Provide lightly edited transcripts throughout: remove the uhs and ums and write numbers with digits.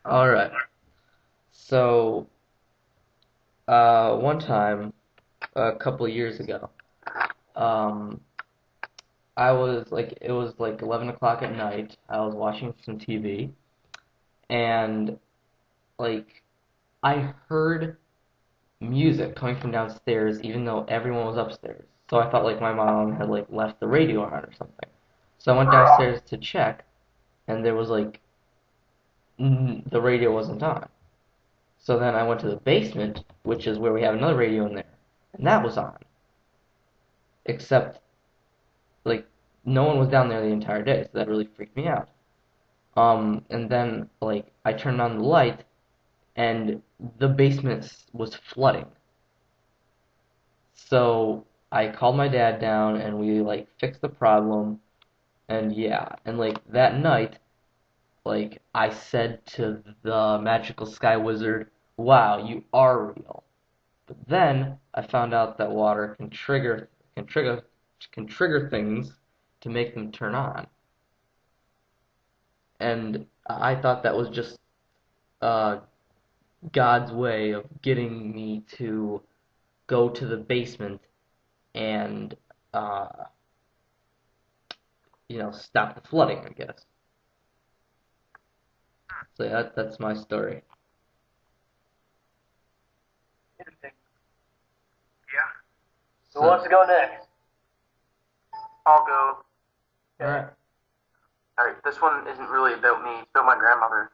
All right. So, one time, a couple of years ago, um, it was like 11 o'clock at night. I was watching some TV, and like, I heard music coming from downstairs, even though everyone was upstairs. So I thought like my mom had like left the radio on or something. So I went downstairs to check, and there was like the radio wasn't on. So then I went to the basement, which is where we have another radio in there, and that was on. Except like no one was down there the entire day, so that really freaked me out. And then like I turned on the light, and the basement was flooding. So I called my dad down, and we like fixed the problem. And yeah, and like that night, like I said to the magical sky wizard, "Wow, you are real." But then I found out that water can trigger can trigger things to make them turn on. And I thought that was just uh, God's way of getting me to go to the basement and uh, stop the flooding, I guess. So that's my story. Interesting. Yeah. Who So, wants to go next? I'll go. all Okay. right. Alright, this one isn't really about me, it's about my grandmother.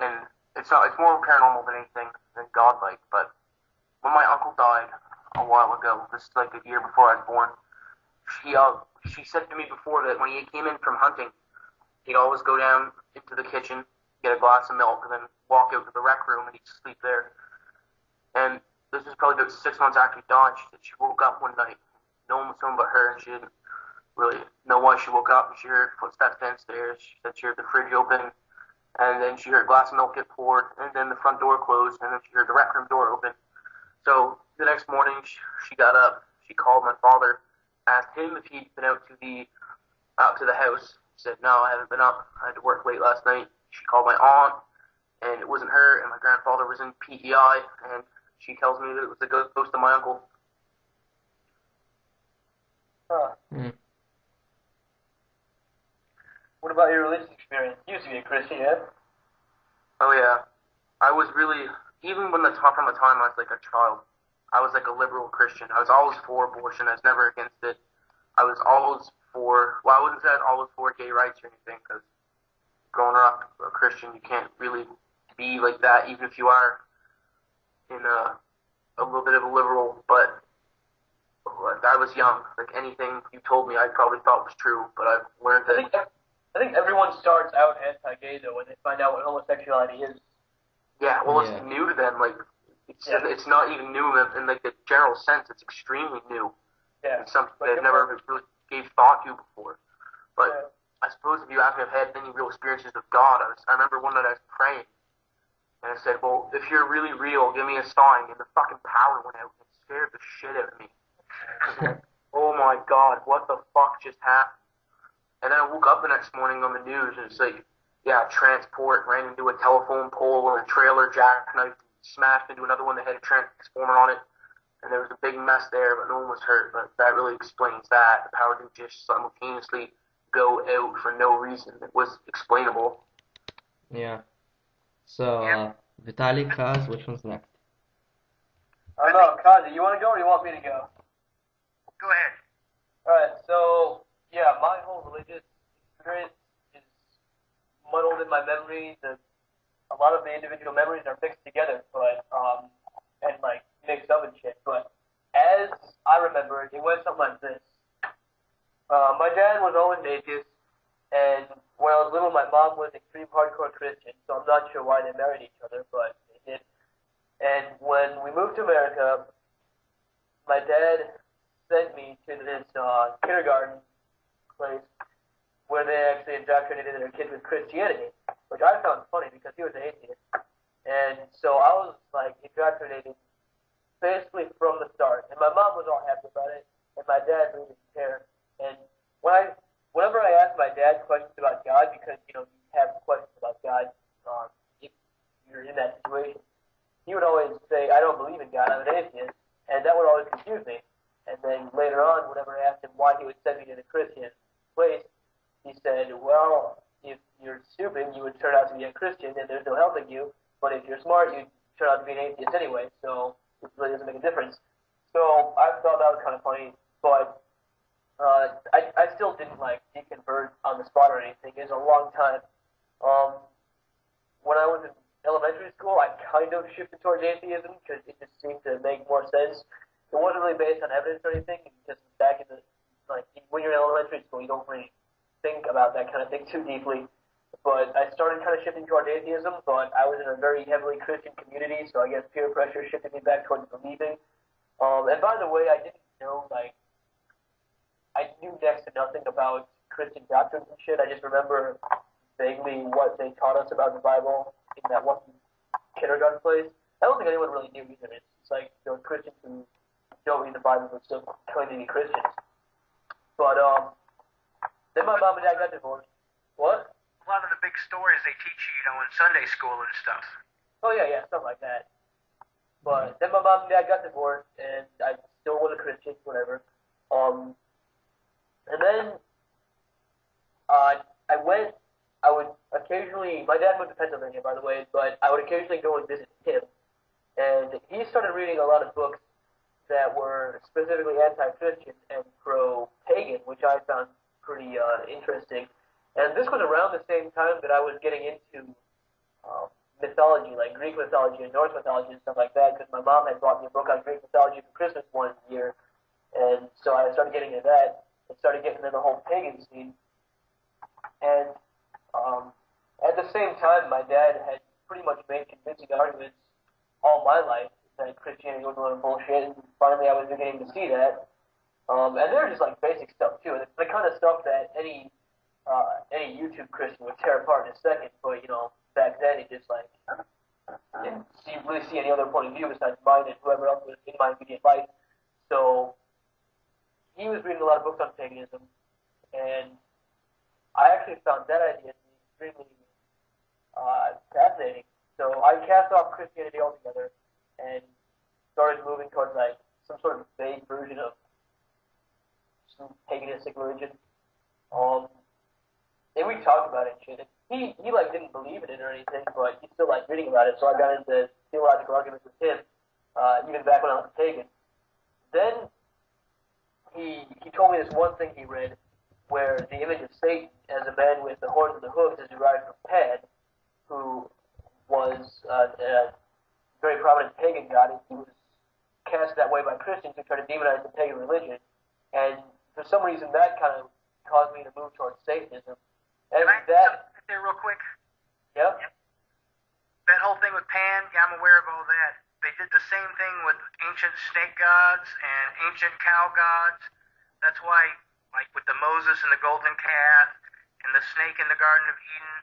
And it's more paranormal than anything, than godlike, but when my uncle died a while ago, this is like a year before I was born, she she said to me before that when he came in from hunting, he'd always go down into the kitchen, get a glass of milk, and then walk out to the rec room and he'd sleep there. And this was probably about 6 months after he died. She said she woke up one night. No one was home but her, and she didn't really know why she woke up. And she heard footsteps downstairs. She said she heard the fridge open, and then she heard a glass of milk get poured, and then the front door closed, and then she heard the rec room door open. So the next morning, she got up. She called my father, asked him if he'd been out to the house. He said, "No, I haven't been up. I had to work late last night." She called my aunt, and it wasn't her, and my grandfather was in PEI, and she tells me that it was the ghost of my uncle. Huh. Hmm. What about your religious experience? You used to be a Christian, yeah? Oh yeah, I was really even from the time I was like a child, I was like a liberal Christian. I was always for abortion. I was never against it. I was always for. Well, I wouldn't say I was always for gay rights or anything because growing up a Christian, you can't really be like that, even if you are in a little bit of a liberal. But I was young. Like anything you told me, I probably thought was true. But I've learned that. I think everyone starts out anti-gay though when they find out what homosexuality is. Yeah, well, it's Yeah. new to them. Like, it's not even new in like the general sense. It's extremely new. Yeah, it's something they've never really gave thought to before. But yeah. I suppose if you ask me if I've had any real experiences with God, I remember one night I was praying, and I said, "Well, if you're really real, give me a sign." And the fucking power went out. It scared the shit out of me. Like, oh my God, what the fuck just happened? And then I woke up the next morning on the news, and it's like, yeah, transport ran into a telephone pole and a trailer jackknife smashed into another one that had a transformer on it. And there was a big mess there, but no one was hurt. But that really explains that. The power didn't just simultaneously go out for no reason. It was explainable. Yeah. So, Vitalik, Kaz, which one's next? I don't know. Kazi, you want to go or do you want me to go? Go ahead. Alright, so, yeah, my whole religious experience is muddled in my memories, and a lot of the individual memories are mixed together, and like mixed up and shit. But as I remember it, it went something like this. My dad was always atheist, and when I was little, my mom was extreme hardcore Christian, so I'm not sure why they married each other, but they did. And when we moved to America, my dad sent me to this kindergarten place where they actually indoctrinated their kids with Christianity, which I found funny because he was an atheist. And so I was like indoctrinated basically from the start. And my mom was all happy about it, and my dad really didn't care. And whenever I asked my dad questions about God, because you have questions about God, stupid, you would turn out to be a Christian, and there's no helping you. But if you're smart, you turn out to be an atheist anyway. So it really doesn't make a difference. So I thought that was kind of funny, but I still didn't like deconvert on the spot or anything. It was a long time. Um, when I was in elementary school, I kind of shifted towards atheism because it just seemed to make more sense. It wasn't really based on evidence or anything. Just back in the like when you're in elementary school, you don't really think about that kind of thing too deeply. But I started kind of shifting towards atheism. But I was in a very heavily Christian community, so I guess peer pressure shifted me back towards believing. And by the way, I didn't know like I knew next to nothing about Christian doctrines and shit. I just remember vaguely what they taught us about the Bible in that one kindergarten place. I don't think anyone really knew either. It's like those Christians who don't read the Bible but still claim to be Christians. But then my mom and dad got divorced. What? A lot of the big stories they teach you, in Sunday school and stuff. Oh yeah, stuff like that. But then my mom and dad got divorced, and I still was a Christian, whatever. And then I would occasionally, my dad moved to Pennsylvania, by the way, but I would occasionally go and visit him. And he started reading a lot of books that were specifically anti-Christian and pro-pagan, which I found pretty interesting. And this was around the same time that I was getting into mythology, like Greek mythology and Norse mythology and stuff like that, because my mom had bought me a book on Greek mythology for Christmas one year. And so I started getting into that and started getting into the whole pagan scene. And at the same time, my dad had pretty much made convincing arguments all my life that Christianity was a lot of bullshit, and finally I was beginning to see that. And they're just like basic stuff too, and it's the kind of stuff that any YouTube Christian would tear apart in a second. But back then it just like didn't really see any other point of view besides mine and whoever else was in my immediate life. So he was reading a lot of books on paganism, and I actually found that idea to be extremely fascinating. So I cast off Christianity altogether and started moving towards like some sort of vague version of some paganistic religion. And we talked about it and shit. And he like didn't believe in it or anything, but he still liked reading about it. So I got into theological arguments with him, even back when I was a pagan. Then he told me this one thing he read, where the image of Satan as a man with the horns and the hooves is derived from Pan, who was a very prominent pagan god, and he was cast that way by Christians who tried to demonize the pagan religion. And for some reason, that kind of caused me to move towards Satanism. And Can I that, jump there real quick? yeah, That whole thing with Pan, yeah, I'm aware of all that. They did the same thing with ancient snake gods and ancient cow gods. That's why, like with the Moses and the golden calf and the snake in the Garden of Eden,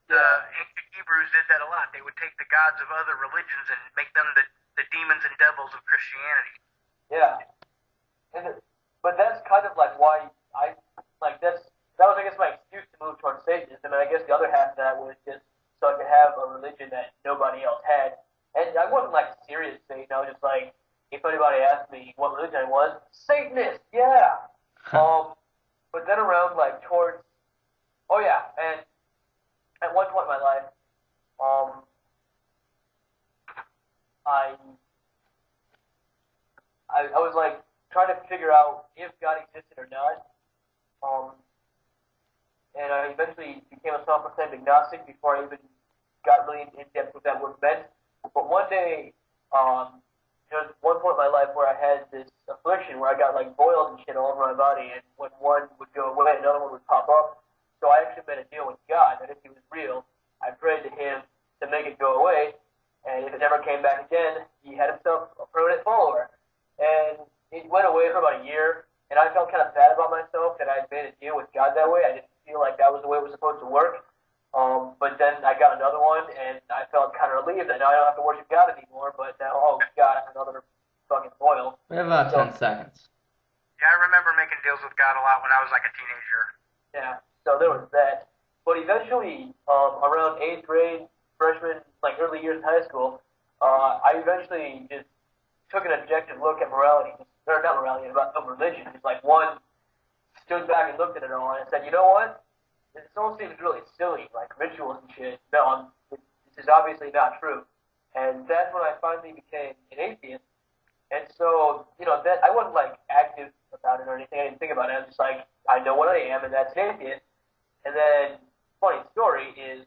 the ancient Hebrews did that a lot. They would take the gods of other religions and make them the demons and devils of Christianity. yeah. But that's kind of like why that was, I guess, my excuse to move towards Satanism, and I guess the other half of that was just so I could have a religion that nobody else had. And I wasn't like serious Satan. I was just like, if anybody asked me what religion I was, Satanist, yeah. But then around like towards, and at one point in my life, I was like trying to figure out if God existed or not. And I eventually became a self-proclaimed agnostic before I even got really in depth with that word meant. But one day, there was one point in my life where I had this affliction where I got like boils and shit all over my body, and when one would go away, another one would pop up. So I actually made a deal with God that if he was real, I prayed to him to make it go away, and if it never came back again, he had himself a permanent follower. And it went away for about a year, and I felt kind of bad about myself that I had made a deal with God that way. I didn't feel like that was the way it was supposed to work. But then I got another one, and I felt kind of relieved that now I don't have to worship God anymore, but now, oh God, I have another fucking boil. We have about 10 seconds. Yeah, I remember making deals with God a lot when I was like a teenager. Yeah, so there was that. But eventually, around 8th grade, freshman, like early years in high school, I eventually just took an objective look at morality, or not morality, about religion. Just like one, stood back and looked at it all and said, you know what? this all seems really silly, like rituals and shit. No, this is obviously not true. And that's when I finally became an atheist. And so, that I wasn't like active about it or anything. I didn't think about it. I was just like, I know what I am, and that's an atheist. And then, funny story is,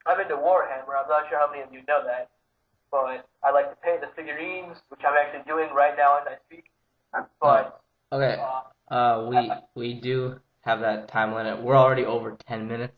I'm into Warhammer. I'm not sure how many of you know that, but I like to paint the figurines, which I'm actually doing right now as I speak. Oh, But okay. uh, We do have that time limit. We're already over 10 minutes.